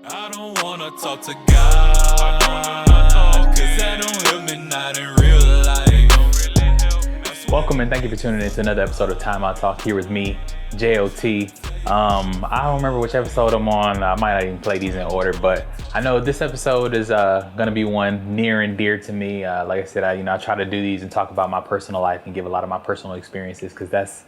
I don't wanna talk to God, cause that don't help me not in real life. Welcome and thank you for tuning in to another episode of Time I Talk here with me, TOT. I don't remember which episode I'm on. I might not even play these in order, but I know this episode is gonna be one near and dear to me. Like I said, I try to do these and talk about my personal life and give a lot of my personal experiences because that's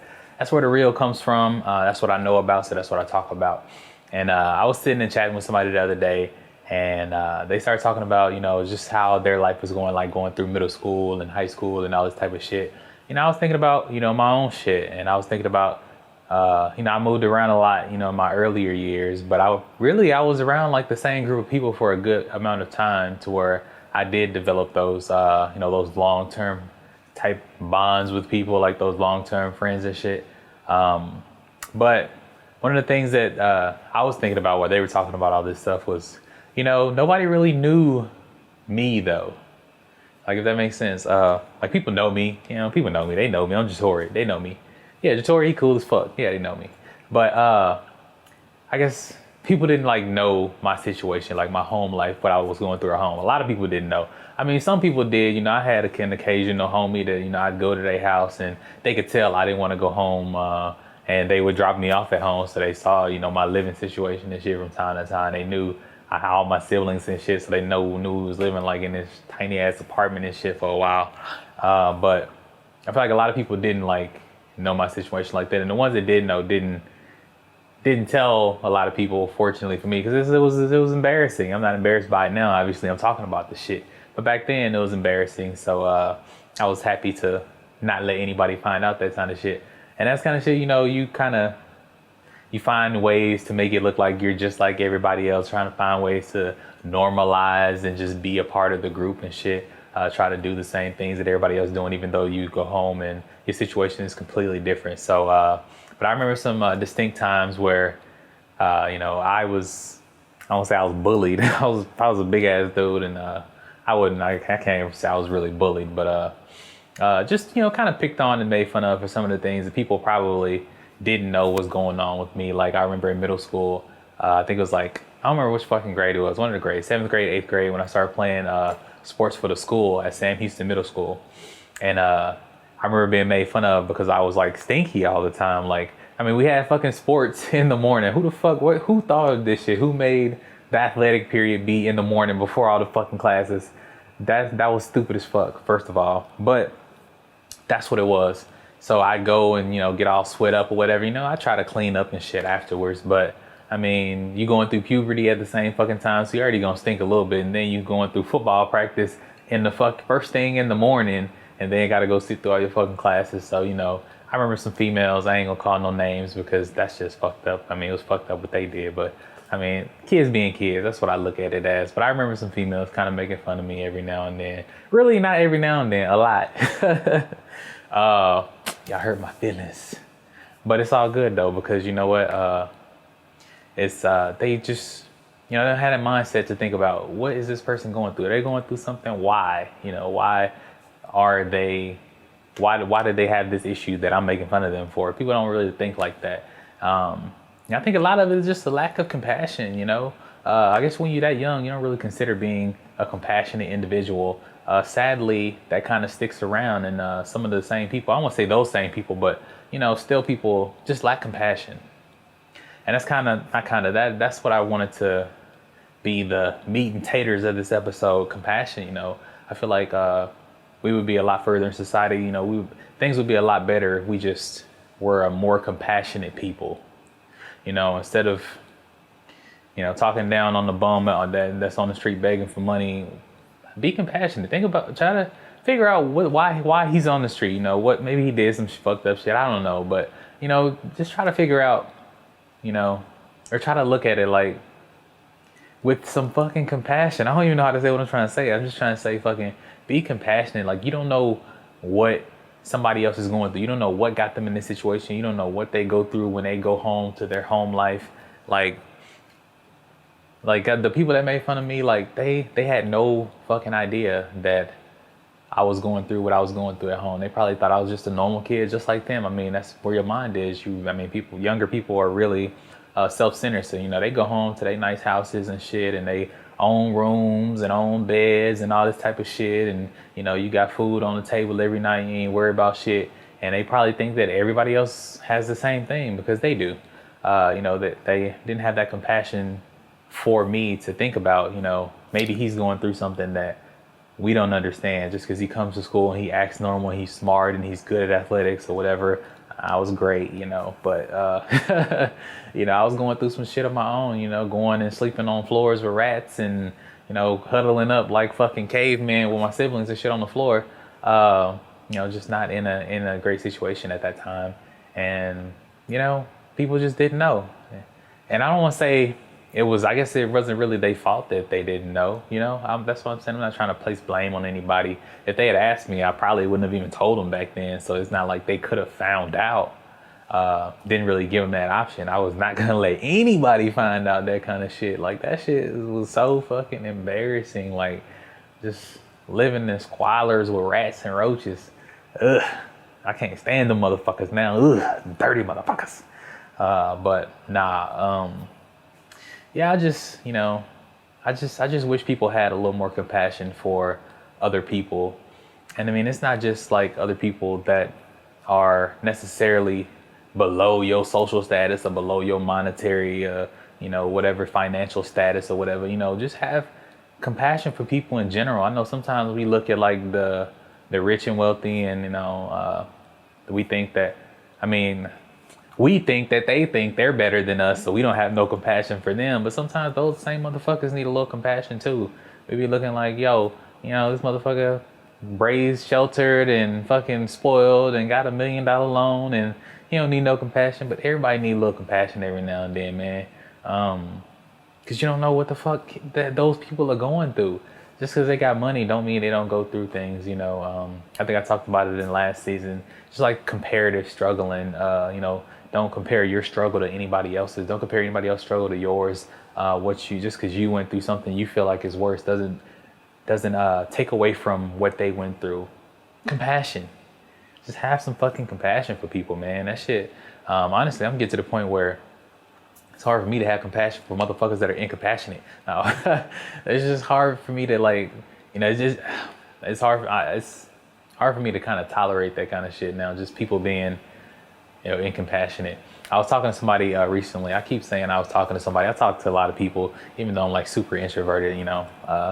where the real comes from. That's what I know about, so that's what I talk about. And I was sitting and chatting with somebody the other day, and they started talking about, just how their life was going, like going through middle school and high school and all this type of shit. I was thinking about, my own shit, and I was thinking about, I moved around a lot, in my earlier years, but I was around like the same group of people for a good amount of time to where I did develop those, those long-term type bonds with people, like those long-term friends and shit. But one of the things that I was thinking about while they were talking about all this stuff was, nobody really knew me though. Like, if that makes sense. Like, people know me. People know me. They know me. I'm Jatori. They know me. Yeah, Jatori, he cool as fuck. Yeah, they know me. But I guess people didn't like know my situation, like my home life, what I was going through at home. A lot of people didn't know. I mean, some people did. I had an occasional homie that, I'd go to their house and they could tell I didn't want to go home. And they would drop me off at home, so they saw, my living situation and shit from time to time. They knew all my siblings and shit, so they knew we was living like in this tiny ass apartment and shit for a while. But I feel like a lot of people didn't like know my situation like that, and the ones that did know didn't tell a lot of people. Fortunately for me, because it was embarrassing. I'm not embarrassed by it now. Obviously, I'm talking about the shit, but back then it was embarrassing. So I was happy to not let anybody find out that kind of shit. And that's kind of shit, you find ways to make it look like you're just like everybody else, trying to find ways to normalize and just be a part of the group and shit. Try to do the same things that everybody else doing, even though you go home and your situation is completely different. So, but I remember some distinct times where, I won't say I was bullied. I was a big ass dude, and I can't even say I was really bullied, but just, kind of picked on and made fun of for some of the things that people probably didn't know was going on with me. Like, I remember in middle school, I think it was like, I don't remember which fucking grade it was, one of the grades, 7th grade, 8th grade, when I started playing sports for the school at Sam Houston Middle School. And I remember being made fun of because I was like stinky all the time. Like, I mean, we had fucking sports in the morning. Who thought of this shit? Who made the athletic period be in the morning before all the fucking classes? That was stupid as fuck, first of all. But that's what it was. So I go and, get all sweat up or whatever. I try to clean up and shit afterwards. But, I mean, you going through puberty at the same fucking time, so you're already going to stink a little bit. And then you going through football practice in the first thing in the morning. And then you got to go sit through all your fucking classes. So, I remember some females. I ain't going to call no names because that's just fucked up. I mean, it was fucked up what they did. But, I mean, kids being kids, that's what I look at it as. But I remember some females kind of making fun of me every now and then. Really, not every now and then, a lot. Y'all hurt my feelings. But it's all good, though, because you know what? It's they just, they had a mindset to think about, what is this person going through? Are they going through something? Why? Why did they have this issue that I'm making fun of them for? People don't really think like that. I think a lot of it is just a lack of compassion, I guess when you're that young, you don't really consider being a compassionate individual. Sadly, that kind of sticks around, and some of the same people, I won't say those same people, but, still people just lack compassion. And that's that's what I wanted to be the meat and taters of this episode, compassion. I feel like we would be a lot further in society. Things would be a lot better if we just were a more compassionate people. Instead of, talking down on the bum that's on the street begging for money, be compassionate. Try to figure out why he's on the street. What, maybe he did some fucked up shit. I don't know. But, just try to figure out, or try to look at it like with some fucking compassion. I don't even know how to say what I'm trying to say. I'm just trying to say fucking be compassionate. Like, you don't know what somebody else is going through. You don't know what got them in this situation. You don't know what they go through when they go home to their home life. Like the people that made fun of me, like they had no fucking idea that I was going through what I was going through at home. They probably thought I was just a normal kid, just like them. I mean, that's where your mind is. Younger people are really self-centered. So, you know, they go home to their nice houses and shit, and they own rooms and own beds and all this type of shit. And, you know, you got food on the table every night. You ain't worried about shit. And they probably think that everybody else has the same thing because they do. You know, that they didn't have that compassion for me to think about, you know, maybe he's going through something that we don't understand just because he comes to school and he acts normal, he's smart and he's good at athletics or whatever. I was great, you know, but, you know, I was going through some shit of my own, you know, going and sleeping on floors with rats and, you know, huddling up like fucking cavemen with my siblings and shit on the floor. You know, just not in a great situation at that time. And, you know, people just didn't know. And I don't want to say I guess it wasn't really their fault that they didn't know, you know. That's what I'm saying. I'm not trying to place blame on anybody. If they had asked me, I probably wouldn't have even told them back then. So it's not like they could have found out. Didn't really give them that option. I was not going to let anybody find out that kind of shit. Like, that shit was so fucking embarrassing. Like, just living in squalors with rats and roaches. Ugh. I can't stand them motherfuckers now. Ugh. Dirty motherfuckers. But nah, yeah, I just wish people had a little more compassion for other people. And I mean, it's not just like other people that are necessarily below your social status or below your monetary, you know, whatever financial status or whatever, you know, just have compassion for people in general. I know sometimes we look at like the rich and wealthy and, you know, we think that they think they're better than us, so we don't have no compassion for them. But sometimes those same motherfuckers need a little compassion too. We be looking like, yo, you know, this motherfucker raised, sheltered, and fucking spoiled, and got $1 million loan, and he don't need no compassion. But everybody need a little compassion every now and then, man. Cause you don't know what the fuck that those people are going through. Just because they got money don't mean they don't go through things, you know. I think I talked about it in last season. Just like comparative struggling, you know. Don't compare your struggle to anybody else's. Don't compare anybody else's struggle to yours. Just because you went through something you feel like is worse doesn't take away from what they went through. Compassion. Just have some fucking compassion for people, man. That shit. Honestly, I'm getting to the point where it's hard for me to have compassion for motherfuckers that are incompassionate. No, it's just hard for me to, like, you know, it's hard for me to kind of tolerate that kind of shit now. Just people being, you know, incompassionate. I was talking to somebody recently. I keep saying I was talking to somebody. I talk to a lot of people, even though I'm like super introverted, you know,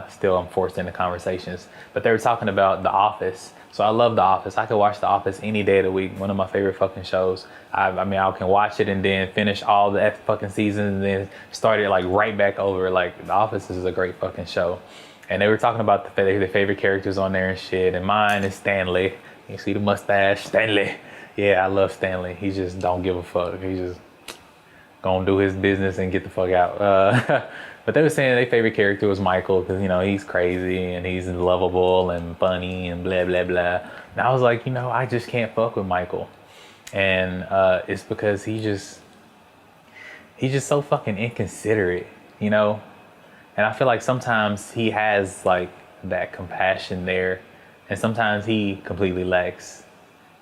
still I'm forced into conversations. But they were talking about The Office. So I love The Office. I could watch The Office any day of the week. One of my favorite fucking shows. I can watch it and then finish all the fucking seasons and then start it like right back over. Like, The Office is a great fucking show. And they were talking about their favorite characters on there and shit. And mine is Stanley. You see the mustache? Stanley. Yeah, I love Stanley. He just don't give a fuck. He just gonna do his business and get the fuck out. But they were saying their favorite character was Michael because, you know, he's crazy and he's lovable and funny and blah, blah, blah. And I was like, you know, I just can't fuck with Michael. And it's because he's just so fucking inconsiderate, you know? And I feel like sometimes he has like that compassion there, and sometimes he completely lacks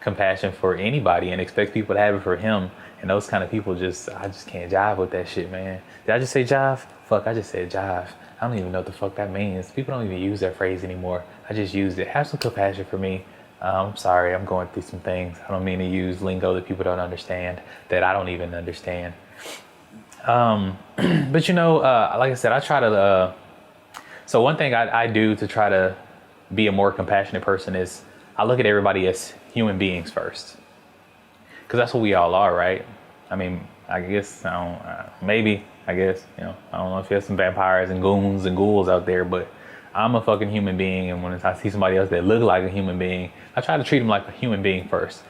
compassion for anybody and expects people to have it for him. And those kind of people I just can't jive with that shit, man. Did I just say jive? Fuck, I just said jive. I don't even know what the fuck that means. People don't even use that phrase anymore. I just used it. Have some compassion for me. I'm sorry, I'm going through some things. I don't mean to use lingo that people don't understand, that I don't even understand. But you know, like I said, I try to, so one thing I do to try to be a more compassionate person is I look at everybody as human beings first. Because that's what we all are, right? I mean, I guess, I guess, you know, I don't know if there's some vampires and goons and ghouls out there, but I'm a fucking human being. And when I see somebody else that look like a human being, I try to treat them like a human being first.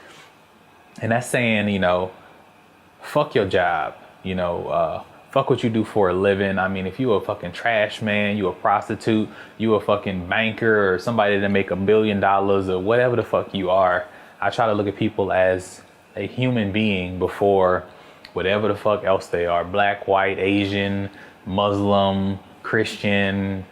And that's saying, you know, fuck your job, you know, fuck what you do for a living. I mean, if you a fucking trash man, you a prostitute, you a fucking banker or somebody that make $1 billion or whatever the fuck you are, I try to look at people as a human being before whatever the fuck else they are. Black, white, Asian, Muslim, Christian,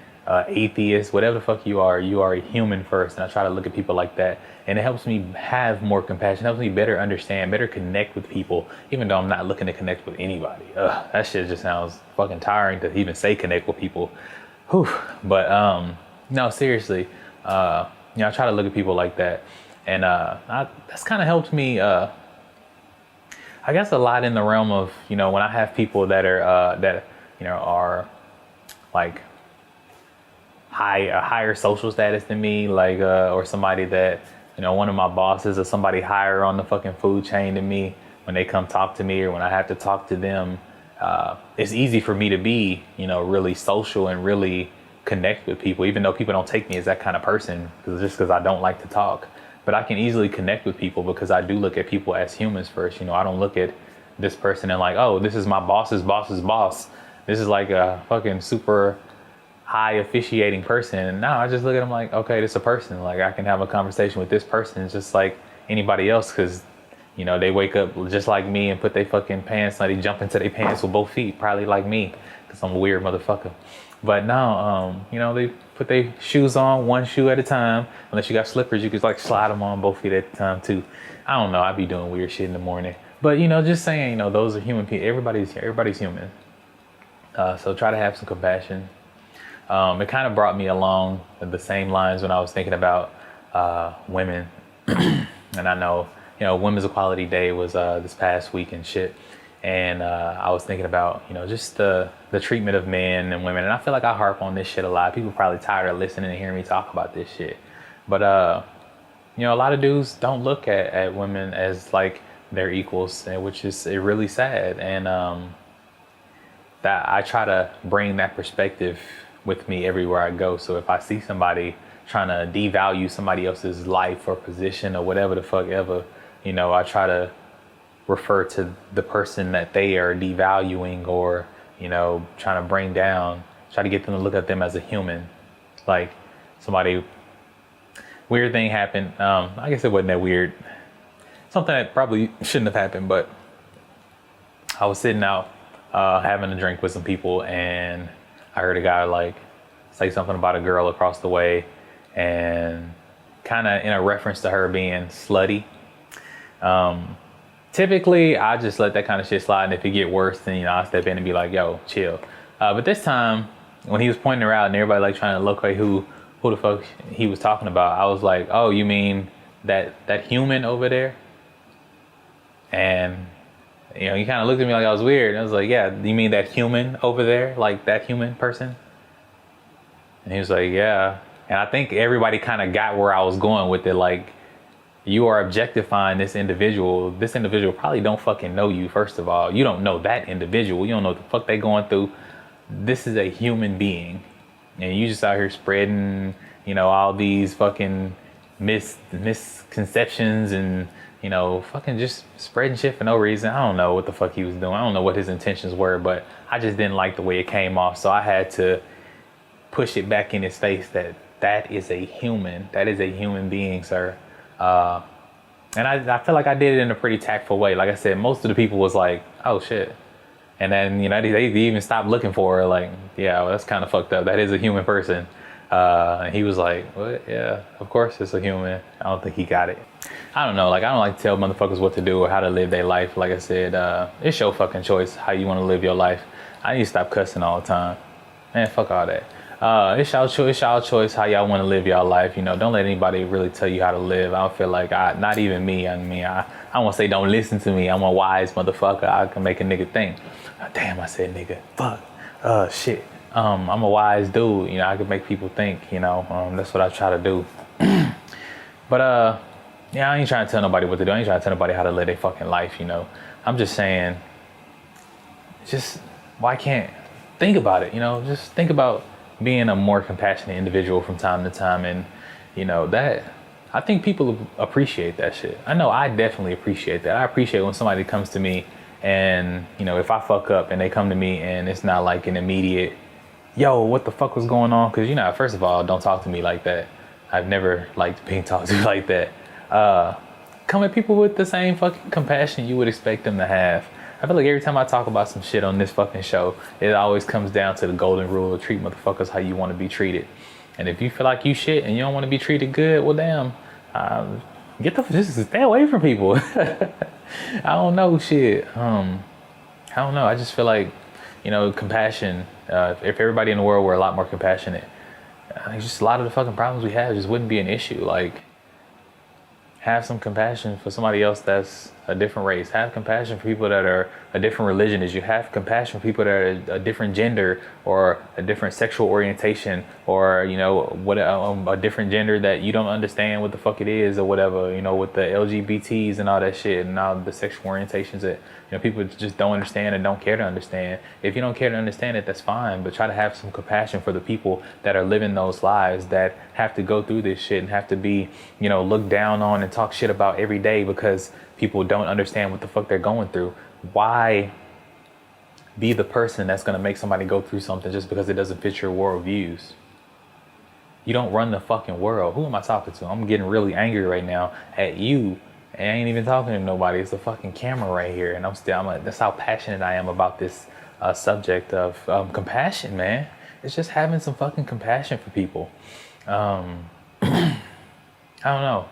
atheist, whatever the fuck you are a human first. And I try to look at people like that. And it helps me have more compassion, helps me better understand, better connect with people, even though I'm not looking to connect with anybody. That shit just sounds fucking tiring to even say connect with people. Whew. But no, seriously, you know, I try to look at people like that. And that's kind of helped me, I guess, a lot in the realm of, you know, when I have people that are, you know, are like higher social status than me, like, or somebody that, you know, one of my bosses or somebody higher on the fucking food chain than me, when they come talk to me or when I have to talk to them, it's easy for me to be, you know, really social and really connect with people, even though people don't take me as that kind of person, because I don't like to talk. But I can easily connect with people because I do look at people as humans first. You know, I don't look at this person and like, oh, this is my boss's boss's boss. This is like a fucking super high officiating person. And now I just look at them like, okay, this is a person. Like, I can have a conversation with this person just like anybody else, because, you know, they wake up just like me and put their fucking pants, like they jump into their pants with both feet, probably like me, because I'm a weird motherfucker. But now, you know, they put their shoes on one shoe at a time. Unless you got slippers, you could like slide them on both feet at a time too. I don't know. I be doing weird shit in the morning. But, you know, just saying, you know, those are human people. Everybody's human. So try to have some compassion. It kind of brought me along the same lines when I was thinking about women. And I know, you know, Women's Equality Day was this past week and shit. And I was thinking about, you know, just the treatment of men and women. And I feel like I harp on this shit a lot. People are probably tired of listening and hearing me talk about this shit. But, you know, a lot of dudes don't look at women as like their equals, which is really sad. And that I try to bring that perspective with me everywhere I go. So if I see somebody trying to devalue somebody else's life or position or whatever the fuck ever, you know, I try to refer to the person that they are devaluing or, you know, trying to bring down, try to get them to look at them as a human. Like, somebody, weird thing happened. I guess it wasn't that weird. Something that probably shouldn't have happened, but I was sitting out having a drink with some people, and I heard a guy like say something about a girl across the way, and kind of in a reference to her being slutty. Typically, I just let that kind of shit slide, and if it get worse, then, you know, I step in and be like, yo, chill. But this time, when he was pointing her out and everybody like trying to locate who the fuck he was talking about, I was like, oh, you mean that human over there? And, you know, he kind of looked at me like I was weird. And I was like, yeah, you mean that human over there? Like that human person? And he was like, yeah. And I think everybody kind of got where I was going with it. Like, you are objectifying this individual. This individual probably don't fucking know you, first of all. You don't know that individual. You don't know what the fuck they going through. This is a human being. And you just out here spreading, you know, all these fucking misconceptions and, you know, fucking just spreading shit for no reason. I don't know what the fuck he was doing. I don't know what his intentions were, but I just didn't like the way it came off. So I had to push it back in his face that is a human. That is a human being, sir. And I feel like I did it in a pretty tactful way. Like I said, most of the people was like, oh shit. And then, you know, they even stopped looking for her. Like, yeah, well, that's kind of fucked up. That is a human person. And he was like, what? Yeah, of course it's a human. I don't think he got it. I don't know. Like, I don't like to tell motherfuckers what to do or how to live their life. Like I said, it's your fucking choice how you want to live your life. I need to stop cussing all the time. Man, fuck all that. It's y'all choice how y'all want to live y'all life. You know, don't let anybody really tell you how to live. I don't feel like not even me. I mean, I won't say don't listen to me. I'm a wise motherfucker. I can make a nigga think. Damn, I said nigga. Fuck. Shit. I'm a wise dude. You know, I can make people think. You know, that's what I try to do. But yeah, I ain't trying to tell nobody what to do. I ain't trying to tell nobody how to live their fucking life. You know, I'm just saying, just why can't think about it? You know, just think about being a more compassionate individual from time to time. And, you know, that I think people appreciate that shit. I know I definitely appreciate that. I appreciate when somebody comes to me and, you know, if I fuck up and they come to me and it's not like an immediate, yo, what the fuck was going on? Because, you know, first of all, don't talk to me like that. I've never liked being talked to like that. Come at people with the same fucking compassion you would expect them to have. I feel like every time I talk about some shit on this fucking show, it always comes down to the golden rule of treat motherfuckers how you want to be treated. And if you feel like you shit and you don't want to be treated good, well, damn, just stay away from people. I don't know, shit. I don't know. I just feel like, compassion. If everybody in the world were a lot more compassionate, just a lot of the fucking problems we have just wouldn't be an issue. Like, have some compassion for somebody else that's a different race. Have compassion for people that are a different religion as you. Have compassion for people that are a different gender or a different sexual orientation, or what a different gender that you don't understand what the fuck it is or whatever. With the LGBTs and all that shit and all the sexual orientations that people just don't understand and don't care to understand. If you don't care to understand it, that's fine. But try to have some compassion for the people that are living those lives, that have to go through this shit and have to be looked down on and talk shit about every day because people don't understand what the fuck they're going through. Why be the person that's going to make somebody go through something just because it doesn't fit your worldviews? You don't run the fucking world. Who am I talking to? I'm getting really angry right now at you. And I ain't even talking to nobody. It's a fucking camera right here. And I'm like, that's how passionate I am about this subject of compassion, man. It's just having some fucking compassion for people. I don't know.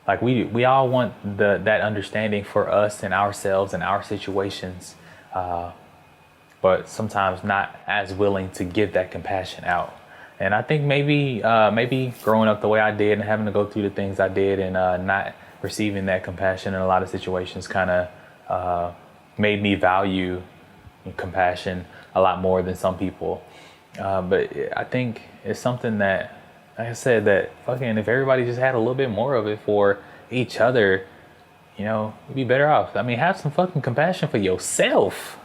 Like we all want that understanding for us and ourselves and our situations, but sometimes not as willing to give that compassion out. And I think maybe growing up the way I did and having to go through the things I did and not receiving that compassion in a lot of situations kind of made me value compassion a lot more than some people. But I think it's something that, like I said, that fucking if everybody just had a little bit more of it for each other, you'd be better off. I mean, have some fucking compassion for yourself.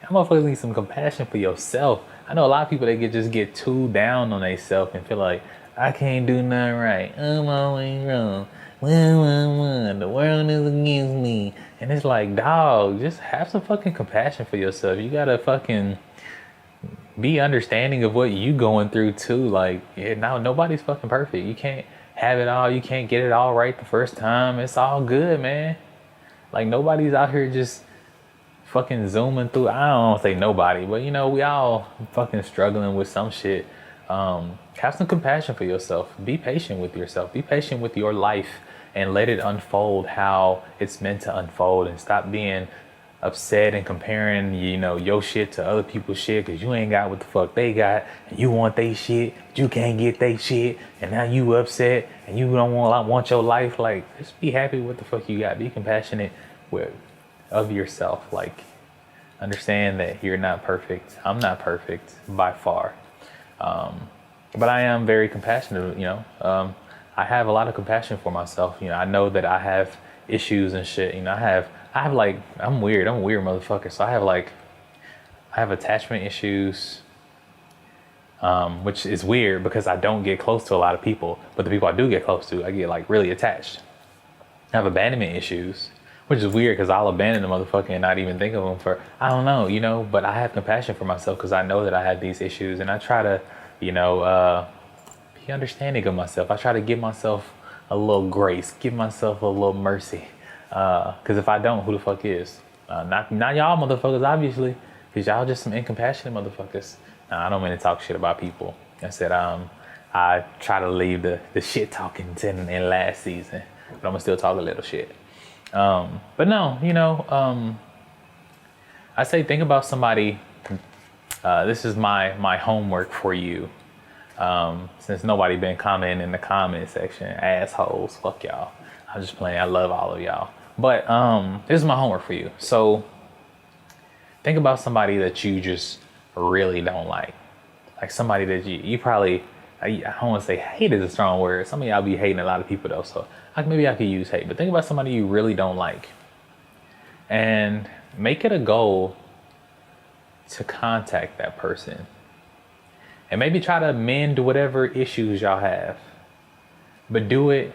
I'm motherfuckers need some compassion for yourself. I know a lot of people that just get too down on themselves and feel like, I can't do nothing right. I'm always wrong. The world is against me. And it's like, dog, just have some fucking compassion for yourself. You gotta fucking be understanding of what you going through too. Like, now nobody's fucking perfect. You can't have it all. You can't get it all right the first time. It's all good, man. Like, nobody's out here just fucking zooming through. I don't want to say nobody, but we all fucking struggling with some shit. Have some compassion for yourself. Be patient with yourself. Be patient with your life and let it unfold how it's meant to unfold, and stop being upset and comparing, your shit to other people's shit because you ain't got what the fuck they got, and you want they shit, but you can't get they shit, and now you upset and you don't want your life. Like, just be happy with the fuck you got. Be compassionate of yourself. Like, understand that you're not perfect. I'm not perfect by far. But I am very compassionate, I have a lot of compassion for myself. I know that I have issues and shit. I'm weird. I'm a weird motherfucker. So I have attachment issues, which is weird because I don't get close to a lot of people, but the people I do get close to, I get really attached. I have abandonment issues, which is weird because I'll abandon the motherfucker and not even think of them for, I don't know, but I have compassion for myself because I know that I have these issues, and I try to, be understanding of myself. I try to give myself a little grace, give myself a little mercy. Because if I don't, who the fuck is? Not y'all motherfuckers, obviously, because y'all just some incompassionate motherfuckers. I don't mean to talk shit about people. I said I try to leave the shit talking in last season, but I'm gonna still talk a little shit. But no, I say think about somebody. This is my homework for you. Since nobody been commenting in the comment section, assholes, fuck y'all. I'm just playing. I love all of y'all. But this is my homework for you. So think about somebody that you just really don't like somebody that you probably, I don't want to say hate is a strong word. Some of y'all be hating a lot of people though, so maybe I could use hate. But think about somebody you really don't like, and make it a goal to contact that person, and maybe try to mend whatever issues y'all have, but do it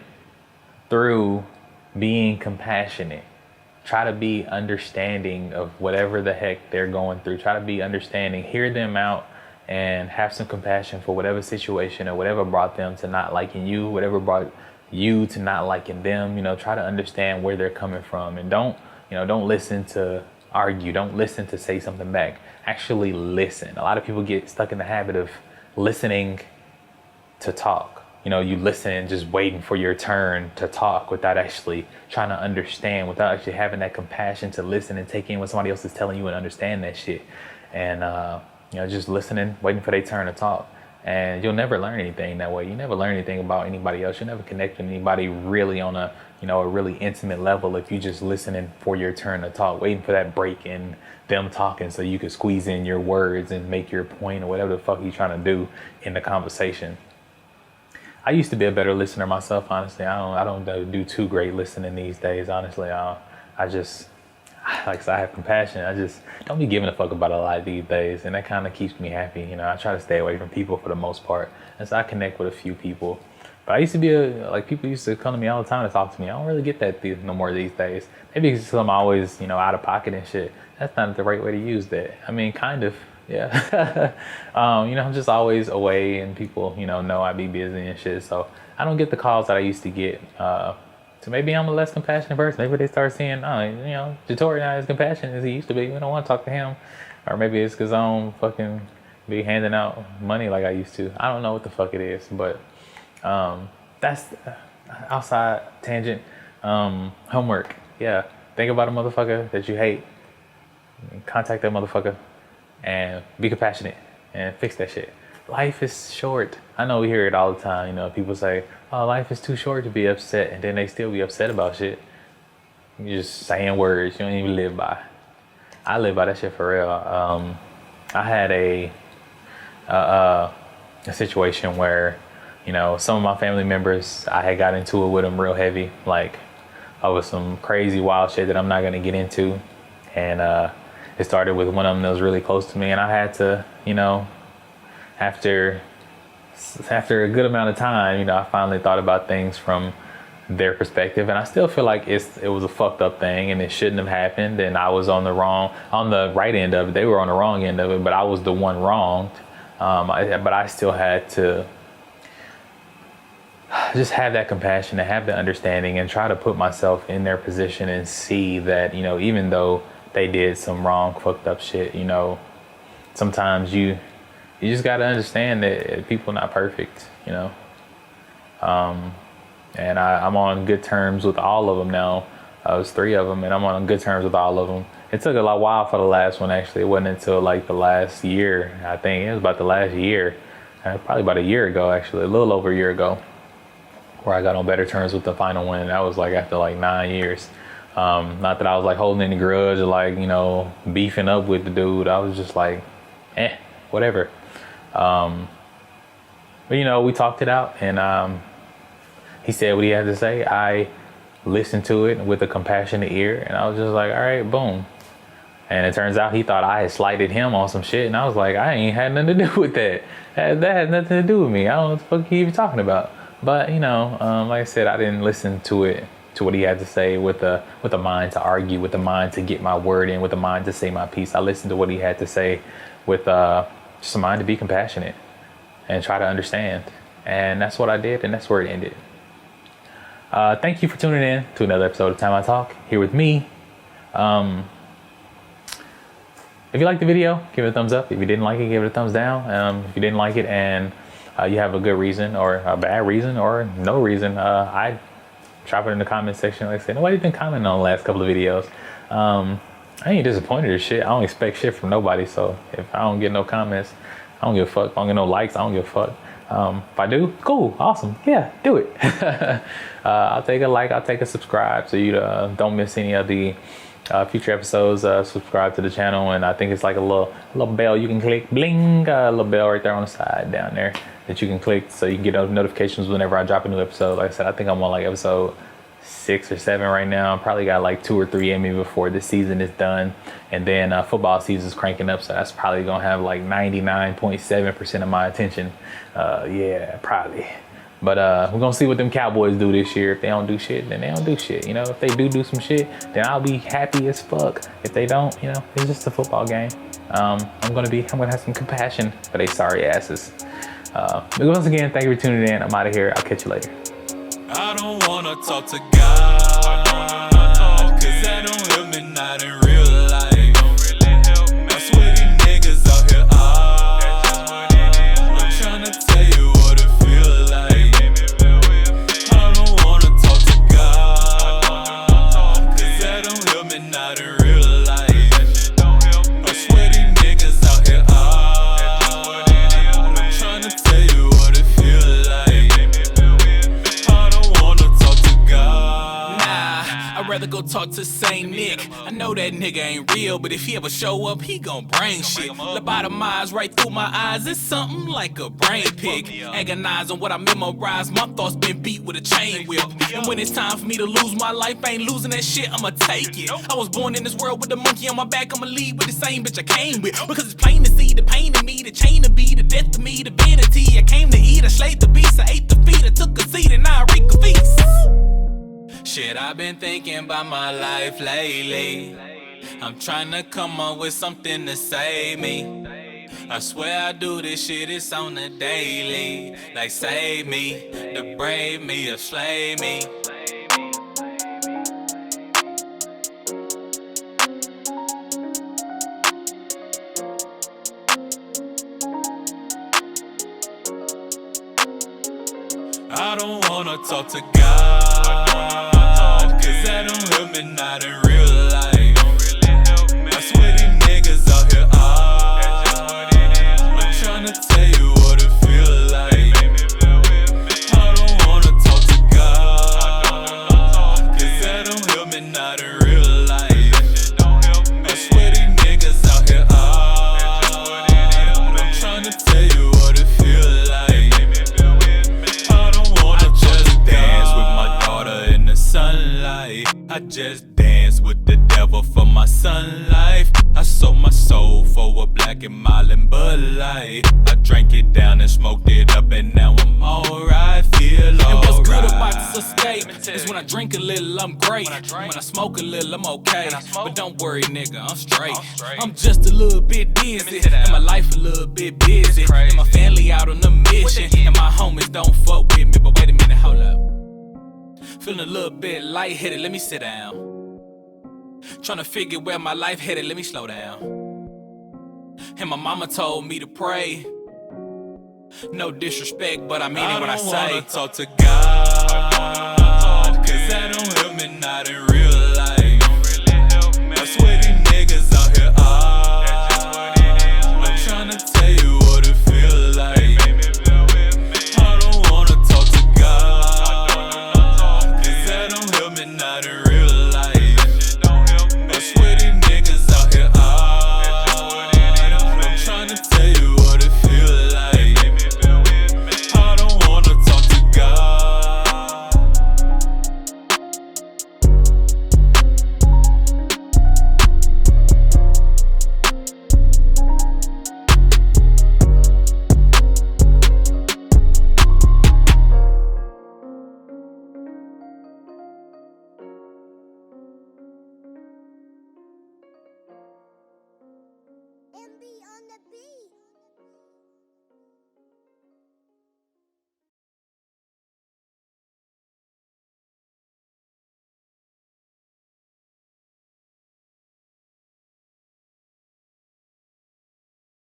through being compassionate. Try to be understanding of whatever the heck they're going through. Try to be understanding, hear them out, and have some compassion for whatever situation or whatever brought them to not liking you, whatever brought you to not liking them. Try to understand where they're coming from, and don't listen to argue. Don't listen to say something back. Actually listen. A lot of people get stuck in the habit of listening to talk. You know, you listen just waiting for your turn to talk without actually trying to understand, without actually having that compassion to listen and take in what somebody else is telling you and understand that shit. And, you know, just listening, waiting for their turn to talk. And you'll never learn anything that way. You never learn anything about anybody else. You'll never connect with anybody really on a, you know, a really intimate level if you just listening for your turn to talk, waiting for that break in them talking so you could squeeze in your words and make your point or whatever the fuck you're trying to do in the conversation. I used to be a better listener myself, honestly. I don't do too great listening these days, honestly. I just, like I said, I have compassion. I just don't be giving a fuck about a lot these days, and that kind of keeps me happy. You know, I try to stay away from people for the most part, and so I connect with a few people. But I used to be like, people used to come to me all the time to talk to me. I don't really get that no more these days. Maybe it's because I'm always, you know, out of pocket and shit. That's not the right way to use that. I mean, kind of. Yeah. You know, I'm just always away, and people, you know I be busy and shit. So I don't get the calls that I used to get. So maybe I'm a less compassionate person. Maybe they start seeing, oh, you know, Jatori not as compassionate as he used to be. We don't want to talk to him. Or maybe it's because I don't fucking be handing out money like I used to. I don't know what the fuck it is. But that's outside tangent. Homework. Yeah. Think about a motherfucker that you hate. Contact that motherfucker. And be compassionate and fix that shit. Life is short. I know we hear it all the time. You know, people say, oh, life is too short to be upset. And then they still be upset about shit. You're just saying words you don't even live by. I live by that shit for real. I had a situation where, you know, some of my family members, I had got into it with them real heavy. Like, over some crazy wild shit that I'm not going to get into. And, it started with one of them that was really close to me, and I had to, you know, after a good amount of time, you know, I finally thought about things from their perspective, and I still feel like it was a fucked up thing, and it shouldn't have happened, and I was on the right end of it. They were on the wrong end of it, but I was the one wronged. But I still had to just have that compassion and have the understanding and try to put myself in their position and see that, you know, even though they did some wrong, fucked up shit, you know, sometimes you just got to understand that people not perfect, you know. And I'm on good terms with all of them now. It was 3 of them, and I'm on good terms with all of them. It took a while for the last one, actually. It wasn't until like the last year, I think. It was about the last year, probably about a year ago, actually, a little over a year ago, where I got on better terms with the final one. That was like after like 9 years. Not that I was like holding any grudge or like, you know, beefing up with the dude. I was just like, whatever. But you know, we talked it out, and he said what he had to say. I listened to it with a compassionate ear, and I was just like, all right, boom. And it turns out he thought I had slighted him on some shit, and I was like, I ain't had nothing to do with that. That had nothing to do with me. I don't know what the fuck he even talking about. But you know, like I said, I didn't listen to it, to what he had to say with a mind to argue, with a mind to get my word in, with a mind to say my piece. I listened to what he had to say with just a mind to be compassionate and try to understand. And that's what I did, and that's where it ended. Thank you for tuning in to another episode of Time I Talk, here with me. If you liked the video, give it a thumbs up. If you didn't like it, give it a thumbs down. If you didn't like it and you have a good reason or a bad reason or no reason, I drop it in the comment section. Like I said, nobody's been commenting on the last couple of videos. I ain't disappointed or shit. I don't expect shit from nobody. So if I don't get no comments, I don't give a fuck. If I don't get no likes, I don't give a fuck. If I do, cool, awesome. Yeah, do it. I'll take a like, I'll take a subscribe so you don't miss any of the future episodes. Subscribe to the channel, and I think it's like a little bell you can click, bling, a little bell right there on the side down there that you can click so you can get notifications whenever I drop a new episode. Like I said, I think I'm on like episode 6 or 7 right now. I probably got like 2 or 3 in me before this season is done, and then football season is cranking up, so that's probably gonna have like 99.7% of my attention. Yeah, probably. But we're gonna see what them Cowboys do this year. If they don't do shit, then they don't do shit. You know, if they do some shit, then I'll be happy as fuck. If they don't, you know, it's just a football game. I'm gonna have some compassion for they sorry asses. But once again, thank you for tuning in. I'm out of here. I'll catch you later. I don't wanna talk to God, cause I don't help me not in real life. go talk to Saint Nick. I know that nigga ain't real, but if he ever show up, he gon' bring shit. Lobotomize right through my eyes, it's something like a brain pick. Agonize on what I memorize, my thoughts been beat with a chain whip. And when it's time for me to lose my life, I ain't losing that shit, I'ma take it. I was born in this world with the monkey on my back, I'ma leave with the same bitch I came with. Because it's plain to see the pain in me, the chain to be, the death to me, the vanity. I came to eat, I slayed the beast, I ate the feet, I took a seat, and now I reek a feast. Shit, I've been thinking about my life lately. I'm trying to come up with something to save me. I swear I do this shit, it's on the daily. Like save me, debrave me, or slay me. I don't wanna talk to God, cause that don't help me not in real life. I swear these niggas out here I'm tryna tell you what it feel like. I don't wanna talk to God, cause that don't help me not in real life. I swear these niggas out here I'm tryna tell you what it feel like. I just dance with the devil for my son life. I sold my soul for a black and mild and Bud Light. I drank it down and smoked it up, and now I'm alright, feel alright. And what's good about this escape is when I drink a little, I'm great. When I smoke a little, I'm okay. But don't worry, nigga, I'm straight. I'm just a little bit dizzy, and my life a little bit busy, and my family out on a mission, and my homies don't fuck with me. But wait a minute, hold up. Feeling a little bit lightheaded, let me sit down. Tryna figure where my life headed, let me slow down. And my mama told me to pray. No disrespect, but I mean it when I say I don't wanna talk to God, cause that don't help me not in real